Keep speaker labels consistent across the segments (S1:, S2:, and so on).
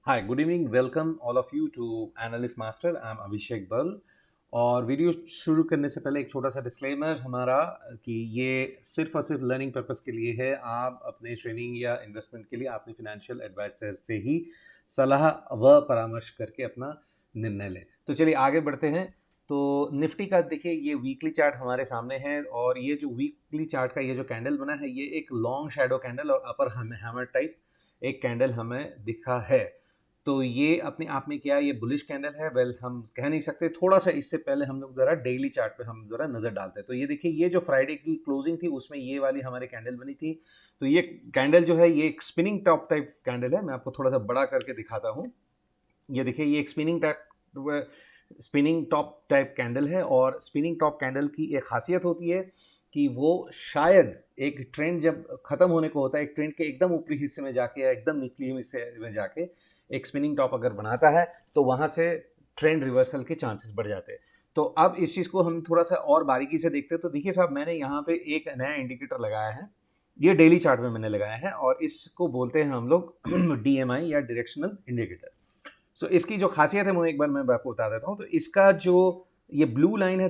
S1: Hi, good evening. Welcome all of you to Analyst Master. I'm अभिषेक बल और video शुरू करने से पहले एक छोटा सा डिस्क्लेमर हमारा कि ये सिर्फ और सिर्फ लर्निंग पर्पस के लिए है। आप अपने ट्रेनिंग या इन्वेस्टमेंट के लिए अपने फिनेंशियल एडवाइजर से ही सलाह व परामर्श करके अपना निर्णय लें। तो चलिए आगे बढ़ते हैं। तो निफ्टी का देखिए ये वीकली चार्ट हमारे सामने है और ये जो वीकली चार्ट का ये जो कैंडल बना है ये एक लॉन्ग शैडो कैंडल और अपर हैमर टाइप एक कैंडल हमें दिखा है। तो ये अपने आप में क्या ये बुलिश कैंडल है? वेल हम कह नहीं सकते। थोड़ा सा इससे पहले हम लोग जरा डेली चार्ट पे हम जरा नजर डालते हैं। तो ये देखिए ये जो फ्राइडे की क्लोजिंग थी उसमें ये वाली हमारी कैंडल बनी थी। तो ये कैंडल जो है ये एक स्पिनिंग टॉप टाइप कैंडल है। मैं आपको थोड़ा सा बड़ा करके दिखाता हूँ। ये देखिए ये एक स्पिनिंग टॉप टाइप कैंडल है और स्पिनिंग टॉप कैंडल की एक खासियत होती है कि वो शायद एक ट्रेंड जब खत्म होने को होता है, एक ट्रेंड के एकदम ऊपरी हिस्से में जाके या एकदम निचली हिस्से में जाके एक स्पिनिंग टॉप अगर बनाता है तो वहां से ट्रेंड रिवर्सल के चांसेस बढ़ जाते हैं। तो अब इस चीज़ को हम थोड़ा सा और बारीकी से देखते हैं। तो देखिए साहब मैंने यहाँ पे एक नया इंडिकेटर लगाया है। ये डेली चार्ट में मैंने लगाया है और इसको बोलते हैं हम लोग डीएमआई या डायरेक्शनल इंडिकेटर। सो इसकी जो खासियत है वो एक बार मैं आपको बता देता हूँ। तो इसका जो ये ब्लू लाइन है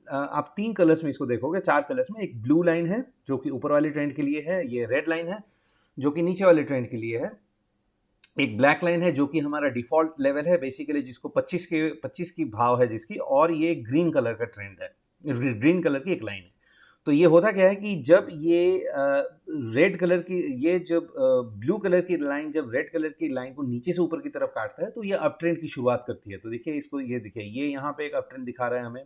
S1: आप तीन कलर्स में इसको देखोगे, चार कलर्स में। एक ब्लू लाइन है जो कि ऊपर वाले ट्रेंड के लिए है, ये रेड लाइन है जो कि नीचे वाले ट्रेंड के लिए है, एक ब्लैक लाइन है जो कि हमारा डिफॉल्ट लेवल है बेसिकली जिसको 25 की भाव है जिसकी, और ये ग्रीन कलर का ट्रेंड है, ग्रीन कलर की एक लाइन है। तो ये होता क्या है कि जब ये रेड कलर की ये जब ब्लू कलर की लाइन जब रेड कलर की लाइन को नीचे से ऊपर की तरफ काटता है तो ये अप ट्रेंड की शुरुआत करती है। तो देखिए इसको, ये देखिए ये यहाँ पे एक अप ट्रेंड दिखा रहा है हमें।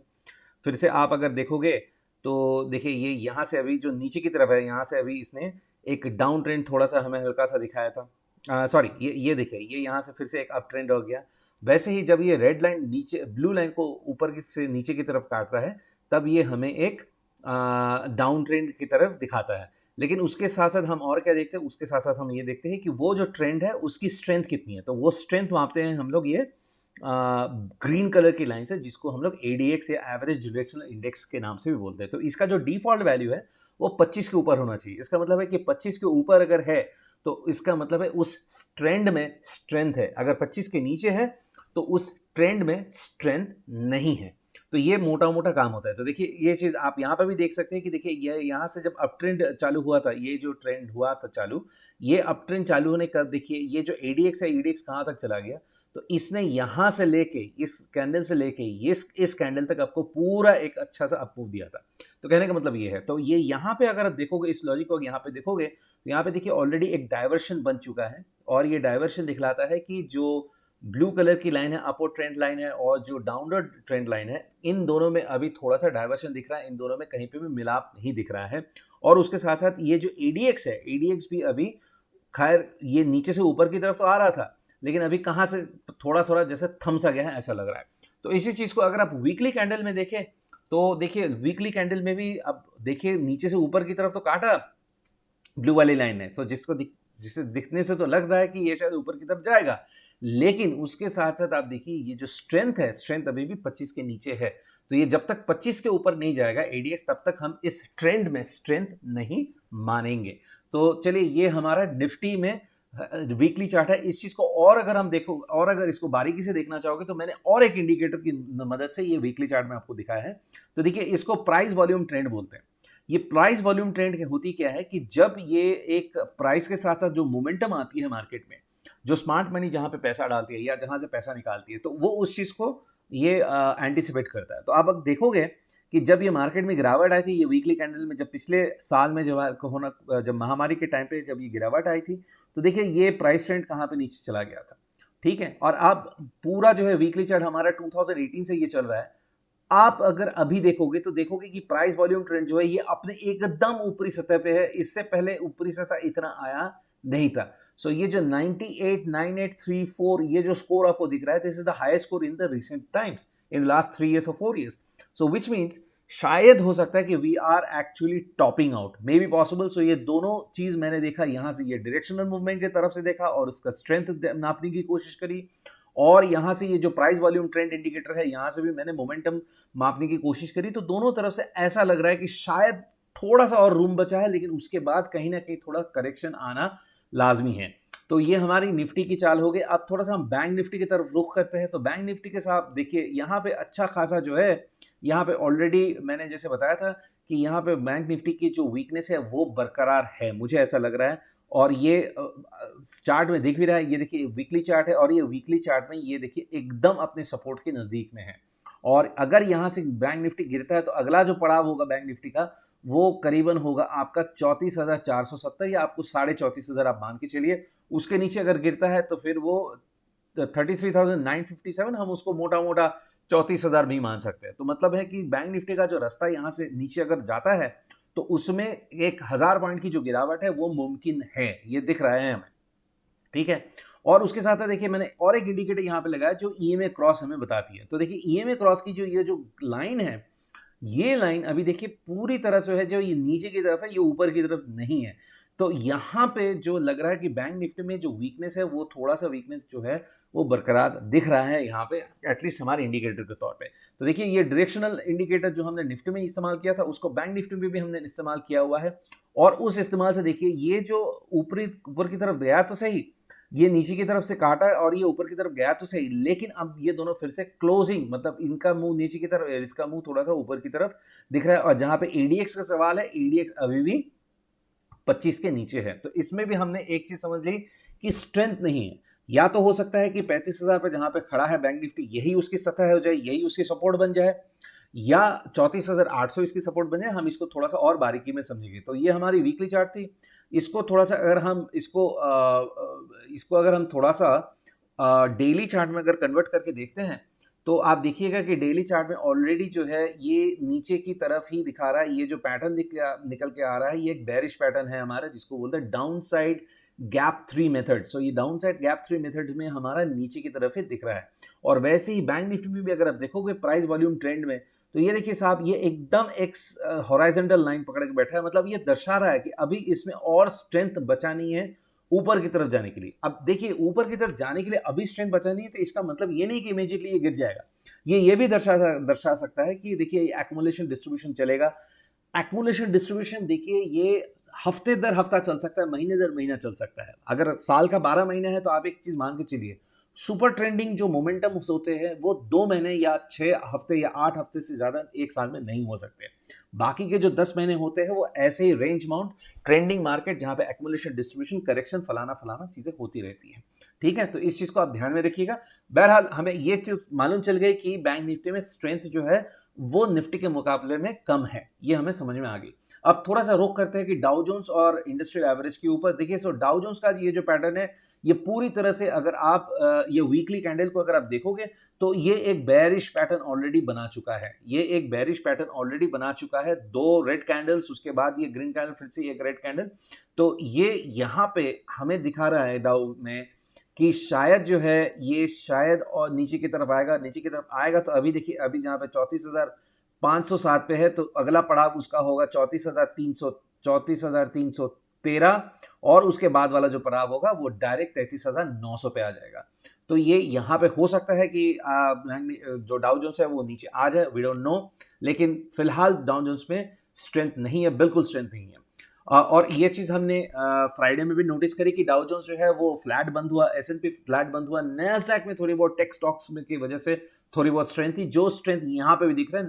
S1: फिर से आप अगर देखोगे तो देखिए ये यहाँ से अभी जो नीचे की तरफ है यहाँ से अभी इसने एक डाउन ट्रेंड थोड़ा सा हमें हल्का सा दिखाया था। सॉरी, ये देखिए ये यहाँ से फिर से एक अप ट्रेंड हो गया। वैसे ही जब ये रेड लाइन नीचे ब्लू लाइन को ऊपर से नीचे की तरफ काटता है तब ये हमें एक डाउन ट्रेंड की तरफ दिखाता है। लेकिन उसके साथ साथ हम और क्या देखते हैं, उसके साथ साथ हम ये देखते हैं कि वो जो ट्रेंड है उसकी स्ट्रेंथ कितनी है। तो वो स्ट्रेंथ मापते हैं हम लोग ये ग्रीन कलर की लाइन से, जिसको हम लोग एडीएक्स या एवरेज डायरेक्शनल इंडेक्स के नाम से भी बोलते हैं। तो इसका जो डिफॉल्ट वैल्यू है वो 25 के ऊपर होना चाहिए। इसका मतलब है कि 25 के ऊपर अगर है तो इसका मतलब है उस ट्रेंड में स्ट्रेंथ है। अगर 25 के नीचे है तो उस ट्रेंड में स्ट्रेंथ नहीं है। तो ये मोटा मोटा काम होता है। तो देखिए ये चीज़ आप यहाँ पर भी देख सकते हैं कि देखिए ये यहाँ से जब अप ट्रेंड चालू हुआ था, ये जो ट्रेंड हुआ था चालू, ये अप ट्रेंड चालू होने का देखिए ये जो एडीएक्स है, एडीएक्स कहाँ तक चला गया। तो इसने यहाँ से लेके इस कैंडल से लेके इस कैंडल तक आपको पूरा एक अच्छा सा अप मूव दिया था। तो कहने का मतलब ये है। तो ये यहाँ पे अगर आप देखोगे इस लॉजिक को यहाँ पे देखोगे तो यहाँ पे देखिए ऑलरेडी एक डाइवर्शन बन चुका है और ये डाइवर्शन दिखलाता है कि जो ब्लू कलर की लाइन है अपवर्ड ट्रेंड लाइन है और जो डाउनवर्ड ट्रेंड लाइन है, इन दोनों में अभी थोड़ा सा डाइवर्शन दिख रहा है। इन दोनों में कहीं पे भी मिलाप नहीं दिख रहा है। और उसके साथ साथ ये जो एडीएक्स है, एडीएक्स भी अभी खैर ये नीचे से ऊपर की तरफ तो आ रहा था लेकिन अभी कहाँ से थोड़ा थोड़ा जैसे थम सा गया है ऐसा लग रहा है। तो इसी चीज़ को अगर आप वीकली कैंडल में देखें तो देखिए वीकली कैंडल में भी अब देखिए नीचे से ऊपर की तरफ तो काटा ब्लू वाली लाइन ने। सो जिसे दिखने से तो लग रहा है कि ये शायद ऊपर की तरफ जाएगा, लेकिन उसके साथ साथ आप देखिए ये जो स्ट्रेंथ है, स्ट्रेंथ अभी भी 25 के नीचे है। तो ये जब तक 25 के ऊपर नहीं जाएगा एडीएक्स तब तक हम इस ट्रेंड में स्ट्रेंथ नहीं मानेंगे। तो चलिए ये हमारा निफ्टी में वीकली चार्ट है। इस चीज को और अगर हम देखो और अगर इसको बारीकी से देखना चाहोगे तो मैंने और एक इंडिकेटर की मदद से ये वीकली चार्ट में आपको दिखाया है। तो देखिए इसको प्राइस वॉल्यूम ट्रेंड बोलते हैं। ये प्राइस वॉल्यूम ट्रेंड होती क्या है कि जब ये एक प्राइस के साथ साथ जो मोमेंटम आती है मार्केट में, जो स्मार्ट मनी जहां पे पैसा डालती है या जहां से पैसा निकालती है, तो वो उस चीज को ये एंटिसिपेट करता है। तो आप अब देखोगे कि जब ये मार्केट में गिरावट आई थी, ये वीकली कैंडल में जब पिछले साल में जब महामारी के टाइम पे जब ये गिरावट आई थी, तो देखिए ये प्राइस ट्रेंड कहाँ पे नीचे चला गया था। ठीक है, और अब पूरा जो है वीकली चार्ट हमारा 2018 से ये चल रहा है। आप अगर अभी देखोगे तो देखोगे कि प्राइस वॉल्यूम ट्रेंड जो है ये अपने एकदम ऊपरी सतह पे है। इससे पहले ऊपरी सतह इतना आया नहीं था। सो ये जो 989834 ये जो स्कोर आपको दिख रहा है, this is the highest score in the recent times in last 3 years और 4 years। सो विच मीन्स शायद हो सकता है कि we are actually topping out, may be possible. So ये दोनों चीज मैंने देखा, यहां से ये डायरेक्शनल मूवमेंट की तरफ से देखा और उसका स्ट्रेंथ नापने की कोशिश करी, और यहां से ये जो प्राइस वॉल्यूम ट्रेंड इंडिकेटर है यहां से भी मैंने मोमेंटम मापने की कोशिश करी। तो दोनों तरफ से ऐसा लग रहा है कि शायद थोड़ा सा और रूम बचा है, लेकिन उसके बाद कहीं ना कहीं थोड़ा करेक्शन आना लाजमी है। तो ये हमारी निफ्टी की चाल हो गई। अब थोड़ा सा हम बैंक निफ्टी की तरफ रुख करते हैं। तो बैंक निफ्टी के साथ देखिए यहाँ पे अच्छा खासा जो है, यहाँ पे ऑलरेडी मैंने जैसे बताया था कि यहाँ पे बैंक निफ्टी की जो वीकनेस है वो बरकरार है, मुझे ऐसा लग रहा है। और ये चार्ट में दिख भी रहा है, ये देखिए वीकली चार्ट है और ये वीकली चार्ट में ये देखिए एकदम अपने सपोर्ट के नज़दीक में है। और अगर यहाँ से बैंक निफ्टी गिरता है तो अगला जो पड़ाव होगा बैंक निफ्टी का वो करीबन होगा आपका 34,470 या आपको 34,500 आप मान के चलिए। उसके नीचे अगर गिरता है तो फिर वो 33,957 हम उसको मोटा मोटा 34,000 भी मान सकते हैं। तो मतलब है कि बैंक निफ्टी का जो रास्ता यहाँ से नीचे अगर जाता है तो उसमें 1,000 पॉइंट की जो गिरावट है वो मुमकिन है, ये दिख रहा है हमें, ठीक है। और उसके साथ साथ देखिए मैंने और एक इंडिकेटर यहाँ पे लगाया जो ईएमए क्रॉस हमें बताती है। तो देखिए ईएमए क्रॉस की जो ये जो लाइन है, ये लाइन अभी देखिए पूरी तरह से है जो ये नीचे की तरफ है, ये ऊपर की तरफ नहीं है। तो यहाँ पे जो लग रहा है कि बैंक निफ्टी में जो वीकनेस है वो थोड़ा सा वीकनेस जो है वो बरकरार दिख रहा है यहाँ पे, एटलीस्ट हमारे इंडिकेटर के तौर पे। तो देखिए ये डायरेक्शनल इंडिकेटर जो हमने निफ्टी में इस्तेमाल किया था उसको बैंक निफ्टी में भी हमने इस्तेमाल किया हुआ है। और उस इस्तेमाल से देखिए ये जो ऊपर की तरफ गया तो सही, ये नीचे की तरफ से काटा और ये ऊपर की तरफ गया तो सही, लेकिन अब ये दोनों फिर से क्लोजिंग, मतलब इनका मुंह नीचे की तरफ, इसका मुंह थोड़ा सा ऊपर की तरफ दिख रहा है। और जहां पे एडीएक्स का सवाल है, एडीएक्स अभी भी 25 के नीचे है। तो इसमें भी हमने एक चीज समझ ली कि स्ट्रेंथ नहीं है। या तो हो सकता है कि 35,000 पे जहां पे खड़ा है बैंक निफ्टी यही उसकी सतह हो जाए, यही उसकी सपोर्ट बन जाए, या 34,800 इसकी सपोर्ट बन जाए। हम इसको थोड़ा सा और बारीकी में समझेंगे। तो ये हमारी वीकली चार्ट थी। इसको थोड़ा सा अगर हम इसको अगर हम थोड़ा सा डेली चार्ट में अगर कन्वर्ट करके देखते हैं तो आप देखिएगा कि डेली चार्ट में ऑलरेडी जो है ये नीचे की तरफ ही दिखा रहा है। ये जो पैटर्न निकल के आ रहा है ये एक बेरिश पैटर्न है हमारा, जिसको बोलते हैं down side gap three method. So ये down side gap three method में हमारा नीचे की तरफ ही दिख रहा है। और वैसे ही बैंक निफ्टी में भी अगर आप देखोगे प्राइस वॉल्यूम ट्रेंड में, तो ये देखिए साहब ये एकदम एक हॉराइजॉन्टल लाइन पकड़ के बैठा है। मतलब ये दर्शा रहा है कि अभी इसमें और स्ट्रेंथ बचा नहीं है ऊपर की तरफ जाने के लिए। अब देखिए ऊपर की तरफ जाने के लिए अभी स्ट्रेंथ बचा नहीं है, तो इसका मतलब ये नहीं कि इमीडिएटली ये गिर जाएगा। ये भी दर्शा सकता है कि देखिए एक्मुलेशन डिस्ट्रीब्यूशन चलेगा। एक्मुलेशन डिस्ट्रीब्यूशन देखिए ये हफ्ते दर हफ्ता चल सकता है, महीने दर महीना चल सकता है। अगर साल का 12 महीना है तो आप एक चीज मान के चलिए, सुपर ट्रेंडिंग जो मोमेंटम होते हैं वो 2 महीने या 6 हफ्ते या 8 हफ्ते से ज्यादा एक साल में नहीं हो सकते। बाकी के जो 10 महीने होते हैं वो ऐसे ही रेंज माउंट ट्रेंडिंग मार्केट, जहां पे एक्मुलेशन डिस्ट्रीब्यूशन करेक्शन फलाना फलाना चीजें होती रहती है, ठीक है। तो इस चीज को आप ध्यान में रखिएगा। बहरहाल हमें ये चीज मालूम चल गई कि बैंक निफ्टी में स्ट्रेंथ जो है वो निफ्टी के मुकाबले में कम है, ये हमें समझ में आ गई। अब थोड़ा सा रुख करते हैं कि डाउ जोन्स और इंडस्ट्रियल एवरेज के ऊपर। देखिए सो डाउ जोन्स का ये जो पैटर्न है ये पूरी तरह से, अगर आप ये वीकली कैंडल को अगर आप देखोगे तो ये एक बेयरिश पैटर्न ऑलरेडी बना चुका है। ये एक बेयरिश पैटर्न ऑलरेडी बना चुका है, 2 रेड कैंडल्स, उसके बाद ये ग्रीन कैंडल, फिर से एक रेड कैंडल। तो ये यहाँ पे हमें दिखा रहा है डाउ में कि शायद जो है ये शायद और नीचे की तरफ आएगा। नीचे की तरफ आएगा तो अभी देखिए अभी जहाँ पे 34,507 पे है, तो अगला पड़ाव उसका होगा 34,313, और उसके बाद वाला जो पड़ाव होगा वो डायरेक्ट 33,900 पे आ जाएगा। तो ये यहाँ पे हो सकता है कि जो डाउ जोन्स है वो नीचे आ जाए, वी डोंट नो। लेकिन फिलहाल डाउ जोन्स में स्ट्रेंथ नहीं है, बिल्कुल स्ट्रेंथ नहीं है। और ये चीज हमने फ्राइडे में भी नोटिस करी कि डाउ जोन्स जो है वो फ्लैट बंद हुआ, एसएनपी फ्लैट बंद हुआ, नैस्डैक में थोड़ी बहुत टेक स्टॉक्स में की वजह से थोड़ी बहुत स्ट्रेंथ थी। जो स्ट्रेंथ यहाँ पे भी दिख रहा है,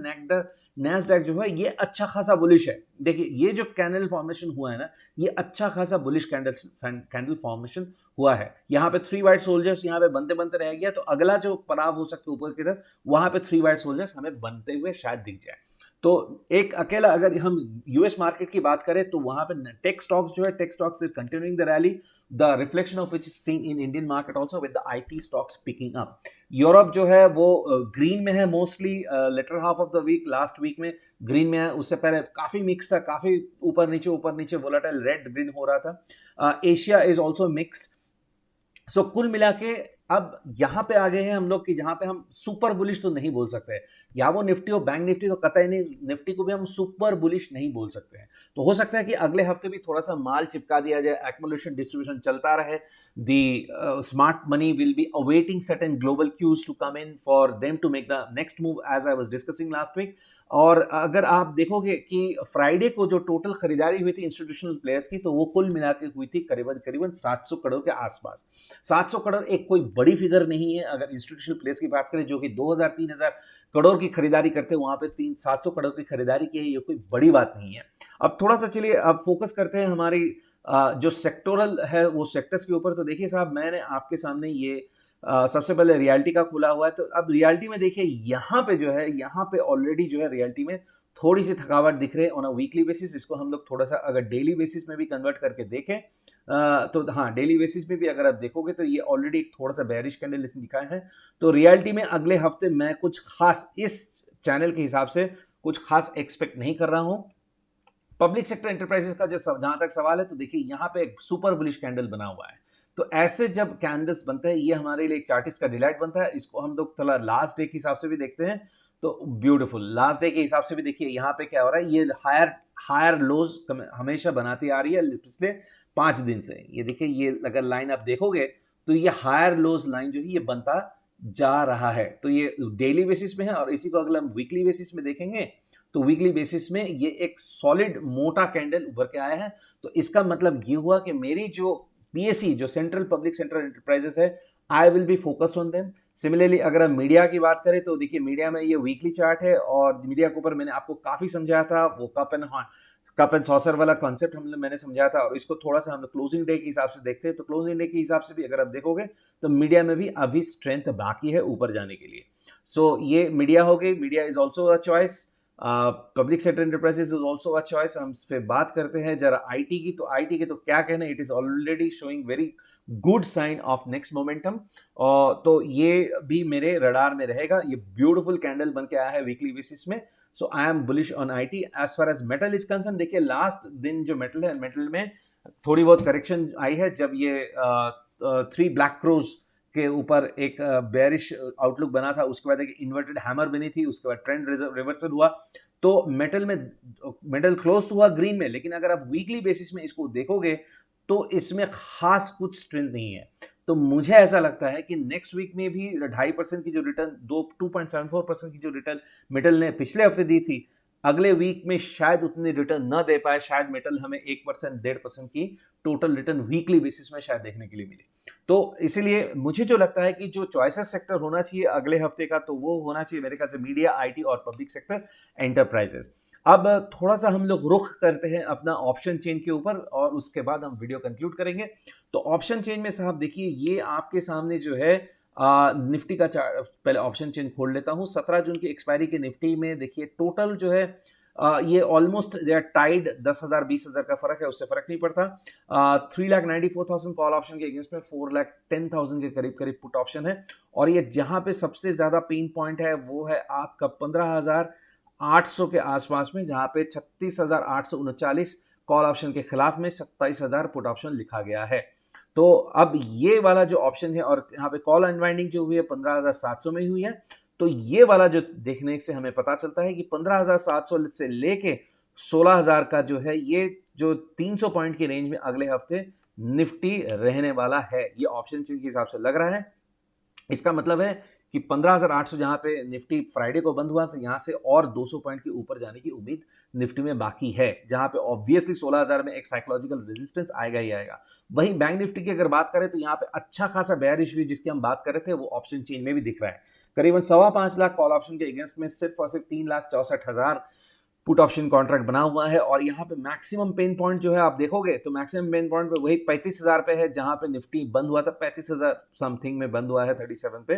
S1: नैस्डैक जो है ये अच्छा खासा बुलिश है। देखिए ये जो कैंडल फॉर्मेशन हुआ है ना, ये अच्छा खासा बुलिश कैंडल फॉर्मेशन हुआ है। यहाँ पे 3 व्हाइट सोल्जर्स यहाँ पे बनते बनते रह गया, तो अगला जो पड़ाव हो सकता है ऊपर की तरफ, वहां पे 3 व्हाइट सोल्जर्स हमें बनते हुए शायद दिख जाए। तो एक अकेला अगर हम यूएस मार्केट की बात करें तो वहां पे टेक स्टॉक्स जो है, tech stocks is continuing the rally, the reflection of which is seen in Indian market also with the IT stocks picking up. Europe जो है वो ग्रीन में है mostly, latter half of the week, last week में green में है। उससे पहले काफी मिक्स था, काफी ऊपर नीचे वोलेटाइल रेड ग्रीन हो रहा था। Asia is also mixed. So कुल मिला के अब यहां पे आ गए हैं हम लोग कि जहां पे हम सुपर बुलिश तो नहीं बोल सकते, या वो निफ्टी हो बैंक निफ्टी, तो कतई नहीं, निफ्टी को भी हम सुपर बुलिश नहीं बोल सकते हैं। तो हो सकता है कि अगले हफ्ते भी थोड़ा सा माल चिपका दिया जाए, एक्मुलेशन डिस्ट्रीब्यूशन चलता रहे, the smart money will be awaiting certain global cues to come in for them to make the next move, as I was discussing last week. और अगर आप देखोगे कि फ्राइडे को जो टोटल खरीदारी हुई थी इंस्टीट्यूशनल प्लेयर्स की, तो वो कुल मिला के हुई थी करीबन करीबन 700 करोड़ के आसपास। 700 करोड़ एक कोई बड़ी फिगर नहीं है अगर इंस्टीट्यूशनल प्लेयर्स की बात करें, जो कि 2000-3000 करोड़ की खरीदारी करते हैं, वहां पे 700 करोड़ की खरीदारी की है, ये कोई बड़ी बात नहीं है। अब थोड़ा सा चलिए अब फोकस करते हैं हमारी जो सेक्टोरल है वो सेक्टर्स के ऊपर। तो देखिए साहब, मैंने आपके सामने ये सबसे पहले रियल्टी का खुला हुआ है। तो अब रियल्टी में देखिए यहाँ पे जो है, यहाँ पे ऑलरेडी जो है रियल्टी में थोड़ी सी थकावट दिख रही है ऑन अ वीकली बेसिस। इसको हम लोग थोड़ा सा अगर डेली बेसिस में भी कन्वर्ट करके देखें तो हाँ, डेली बेसिस में भी अगर आप देखोगे तो ये ऑलरेडी थोड़ा सा बेरिश कैंडल इसने दिखाए हैं। तो रियल्टी में अगले हफ्ते मैं कुछ खास इस चैनल के हिसाब से कुछ खास एक्सपेक्ट नहीं कर रहा हूं। पब्लिक सेक्टर एंटरप्राइजेस का जो जहां तक सवाल है, तो देखिए यहाँ पे एक सुपर बुलिश कैंडल बना हुआ है। तो ऐसे जब कैंडल्स बनते हैं, ये हमारे लिए एक चार्टिस्ट का डिलाइट बनता है। इसको हम लोग थोड़ा लास्ट डे के हिसाब से भी देखते हैं, तो ब्यूटीफुल लास्ट डे के हिसाब से भी देखिए यहाँ पे क्या हो रहा है। ये हायर लोज हमेशा बनाती आ रही है पिछले 5 दिन से। ये देखिए, ये अगर लाइन आप देखोगे तो ये हायर लोज लाइन जो है ये बनता जा रहा है। तो ये डेली बेसिस में है, और इसी को अगर हम वीकली बेसिस में देखेंगे तो वीकली बेसिस में ये एक सॉलिड मोटा कैंडल उभर के आया है। तो इसका मतलब ये हुआ कि मेरी जो पीएसई, जो सेंट्रल पब्लिक सेक्टर एंटरप्राइजेस है, I will be focused on them. Similarly अगर हम मीडिया की बात करें तो देखिए, मीडिया में ये वीकली चार्ट है, और मीडिया के ऊपर मैंने आपको काफी समझाया था, वो कप एंड सॉसर वाला कॉन्सेप्ट मैंने समझाया था। और इसको थोड़ा सा हम क्लोजिंग डे के हिसाब से देखते हैं, तो क्लोजिंग डे के हिसाब से भी अगर आप देखोगे तो मीडिया में भी अभी स्ट्रेंथ बाकी है ऊपर जाने के लिए। सो ये मीडिया हो गई, media is also a choice. Public sector enterprises is also a choice. हम इस पे बात करते हैं जरा आईटी की। तो आईटी के तो क्या कहना, it is already showing very good sign of next momentum. और तो ये भी मेरे रडार में रहेगा। ये ब्यूटीफुल कैंडल बन के आया है वीकली बेसिस में। So I am bullish on IT. As far as metal is concerned, देखिए लास्ट दिन जो मेटल है, मेटल में थोड़ी बहुत करेक्शन आई है। जब ये 3 ब्लैक क्रोज के ऊपर एक बेरिश आउटलुक बना था, उसके बाद एक इन्वर्टेड हैमर बनी थी, उसके बाद ट्रेंड रिवर्सल हुआ। तो मेटल क्लोज हुआ ग्रीन में, लेकिन अगर आप वीकली बेसिस में इसको देखोगे तो इसमें खास कुछ स्ट्रेंथ नहीं है। तो मुझे ऐसा लगता है कि नेक्स्ट वीक में भी 2.5% की जो रिटर्न, 2.74% की जो रिटर्न मेटल ने पिछले हफ्ते दी थी, अगले वीक में शायद उतनी रिटर्न न दे पाए। शायद मेटल हमें 1%, 1.5% की टोटल रिटर्न वीकली बेसिस में शायद देखने के लिए मिले। तो इसीलिए मुझे जो लगता है कि जो चॉइसेस सेक्टर होना चाहिए अगले हफ्ते का, तो वो होना चाहिए मेरे ख्याल से मीडिया, आईटी और पब्लिक सेक्टर एंटरप्राइजेस। अब थोड़ा सा हम लोग रुख करते हैं अपना ऑप्शन चेन के ऊपर, और उसके बाद हम वीडियो कंक्लूड करेंगे। तो ऑप्शन चेन में साहब देखिए, ये आपके सामने जो है निफ्टी का चार्ट, पहले ऑप्शन चेन खोल लेता हूं। 17 जून की एक्सपायरी के निफ्टी में देखिए टोटल जो है ये ऑलमोस्ट दे आर टाइड। 10,000 20,000 का फर्क है, उससे फर्क नहीं पड़ता। 3,94,000 कॉल ऑप्शन के अगेंस्ट में 4,10,000 के करीब करीब पुट ऑप्शन है। और ये जहां पे सबसे ज्यादा पेन पॉइंट है वो है आपका 15,800 के आसपास में, जहां पे 36,839 कॉल ऑप्शन के खिलाफ में 27,000 पुट ऑप्शन लिखा गया है। तो अब ये वाला जो ऑप्शन है, और यहाँ पे कॉल अनवाइंडिंग जो हुई है 15,700 में हुई है। तो ये वाला जो देखने से हमें पता चलता है कि 15,700 से लेके 16,000 का जो है, ये जो 300 पॉइंट की रेंज में अगले हफ्ते निफ्टी रहने वाला है, ये ऑप्शन चेन के हिसाब से लग रहा है। इसका मतलब है कि 15,800 जहां पे निफ्टी फ्राइडे को बंद हुआ, से यहां से और 200 पॉइंट के ऊपर जाने की उम्मीद निफ्टी में बाकी है, जहां पे ऑब्वियसली 16,000 में एक साइकोलॉजिकल रेजिस्टेंस आएगा ही आएगा। वहीं बैंक निफ्टी की अगर बात करें तो यहाँ पे अच्छा खासा बेयरिश भी जिसकी हम बात कर रहे थे, वो ऑप्शन चेन में भी दिख रहा है। करीबन 5.25 लाख कॉल ऑप्शन के अगेंस्ट में सिर्फ और सिर्फ 3,64,000 पुट ऑप्शन कॉन्ट्रैक्ट बना हुआ है। और यहाँ पे मैक्सिमम पेन पॉइंट जो है आप देखोगे तो मैक्सिमम पेन पॉइंट पे वही 35,000 पे है, जहां पे निफ्टी बंद हुआ था 35,000 समथिंग में बंद हुआ है, 37 पे।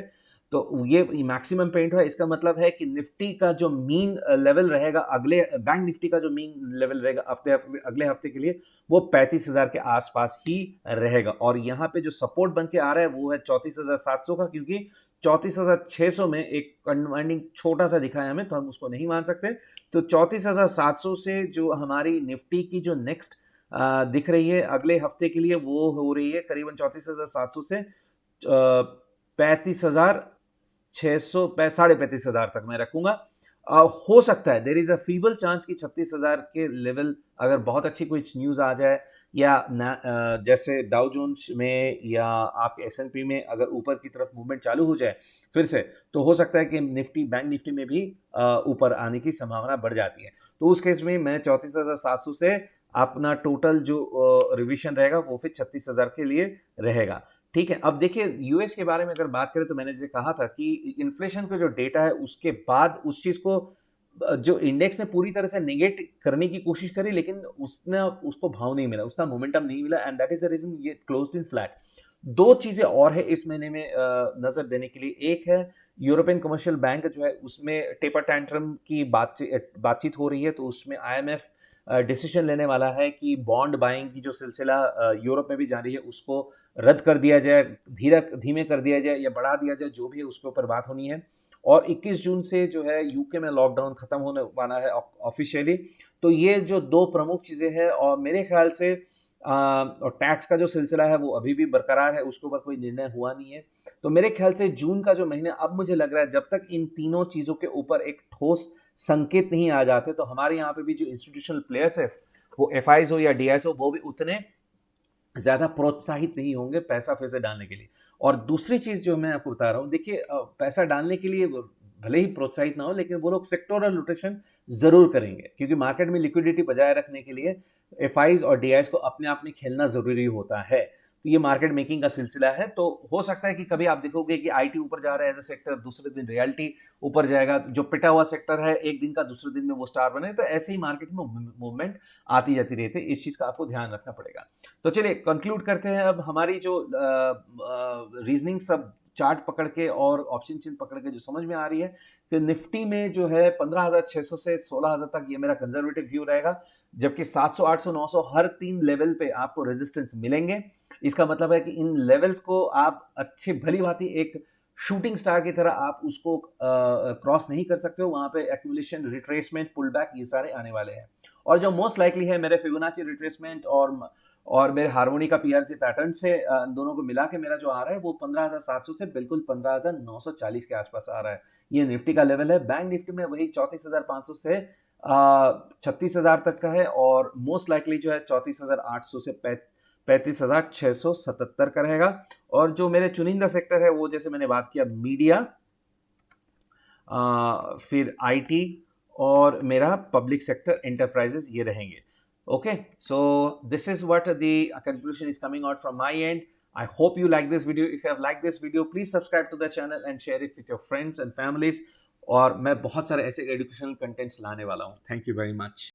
S1: तो ये मैक्सिमम पेंट है। इसका मतलब है कि निफ्टी का जो मीन लेवल रहेगा, अगले बैंक निफ्टी का जो मीन लेवल रहेगा अगले हफ्ते के लिए, वो 35,000 के आसपास ही रहेगा। और यहाँ पे जो सपोर्ट बन के आ रहा है वो है 34,700 का, क्योंकि 34,600 में एक अनवाइंडिंग छोटा सा दिखा है हमें, तो हम उसको नहीं मान सकते। तो 34,700 से जो हमारी निफ्टी की जो नेक्स्ट दिख रही है अगले हफ्ते के लिए, वो हो रही है करीबन 34,700 से 35,600, 35,500 तक मैं रखूंगा। हो सकता है, there is a feeble chance कि 36,000 के लेवल अगर बहुत अच्छी कोई न्यूज़ आ जाए, या जैसे डाउ जोन्स में या आपके एस&पी में अगर ऊपर की तरफ मूवमेंट चालू हो जाए फिर से, तो हो सकता है कि निफ्टी, बैंक निफ्टी में भी ऊपर आने की संभावना बढ़ जाती है। तो उस केस में मैं 34,700 से अपना टोटल जो रिविजन रहेगा वो फिर 36,000 के लिए रहेगा। ठीक है, अब देखिए यूएस के बारे में अगर बात करें तो मैंने जैसे कहा था कि इन्फ्लेशन का जो डेटा है उसके बाद उस चीज को जो इंडेक्स ने पूरी तरह से नेगेट करने की कोशिश करी, लेकिन उसने उसको भाव नहीं मिला, उसका मोमेंटम नहीं मिला, and that is the reason ये क्लोज्ड इन फ्लैट। दो चीजें और है इस महीने में नजर देने के लिए। एक है यूरोपियन कमर्शियल बैंक जो है उसमें टेपर टैंट्रम की बातचीत हो रही है, तो उसमें आईएमएफ डिसीजन लेने वाला है कि बॉन्ड बाइंग की जो सिलसिला यूरोप में भी जारी है उसको रद्द कर दिया जाए, धीमे कर दिया जाए या बढ़ा दिया जाए, जो भी है उसके ऊपर बात होनी है। और 21 जून से जो है यूके में लॉकडाउन खत्म होने वाला है ऑफिशियली। तो ये जो दो प्रमुख चीज़ें हैं, और मेरे ख्याल से और टैक्स का जो सिलसिला है वो अभी भी बरकरार है, उसके ऊपर कोई निर्णय हुआ नहीं है। तो मेरे ख्याल से जून का जो महीना, अब मुझे लग रहा है जब तक इन तीनों चीज़ों के ऊपर एक ठोस संकेत नहीं आ जाते, तो हमारे यहाँ पे भी जो इंस्टीट्यूशनल प्लेयर्स है, वो एफआईज हो या डीआईएस हो, वो भी उतने ज़्यादा प्रोत्साहित नहीं होंगे पैसा फिर से डालने के लिए। और दूसरी चीज़ जो मैं आपको बता रहा हूँ, देखिए पैसा डालने के लिए भले ही प्रोत्साहित ना हो, लेकिन वो लोग सेक्टोरल रोटेशन ज़रूर करेंगे, क्योंकि मार्केट में लिक्विडिटी बजाय रखने के लिए एफआईज और डीआईएस को अपने आप में खेलना ज़रूरी होता है। तो ये मार्केट मेकिंग का सिलसिला है। तो हो सकता है कि कभी आप देखोगे कि आईटी ऊपर जा रहा है एज ए सेक्टर, दूसरे दिन रियलिटी ऊपर जाएगा, जो पिटा हुआ सेक्टर है एक दिन का दूसरे दिन में वो स्टार बने, तो ऐसे ही मार्केट में मूवमेंट आती जाती रहती है। इस चीज़ का आपको ध्यान रखना पड़ेगा। तो चलिए कंक्लूड करते हैं अब हमारी जो रीजनिंग सब चार्ट पकड़ के और ऑप्शन चिन्ह पकड़ के जो समझ में आ रही है कि निफ्टी में जो है 15,600 से 16,000 तक ये मेरा कंजर्वेटिव व्यू रहेगा, जबकि 700, 800, 900 हर 3 लेवल पे आपको रेजिस्टेंस मिलेंगे। इसका मतलब है कि इन लेवल्स को आप अच्छी भली भांति एक शूटिंग स्टार की तरह आप उसको क्रॉस नहीं कर सकते हो, वहां पे एक्यूमुलेशन, रिट्रेसमेंट, पुल बैक ये सारे आने वाले हैं। और जो मोस्ट लाइकली है मेरे फिबोनाची रिट्रेसमेंट और मेरे हार्मोनी का पीआरसी पैटर्न से दोनों को मिला के मेरा जो आ रहा है वो 15,700 से बिल्कुल 15,940 के आसपास आ रहा है। ये निफ्टी का लेवल है। बैंक निफ्टी में वही 34,500 से 36,000 तक का है, और मोस्ट लाइकली जो है 34,800 से 35,677 का रहेगा। और जो मेरे चुनिंदा सेक्टर है वो जैसे मैंने बात किया मीडिया, फिर आईटी और मेरा पब्लिक सेक्टर एंटरप्राइजेस, ये रहेंगे। Okay, so this is what the conclusion is coming out from my end. I hope you like this video. If you have liked this video, please subscribe to the channel and share it with your friends and families. और मैं बहुत सारे ऐसे educational contents लाने वाला हूँ। Thank you very much.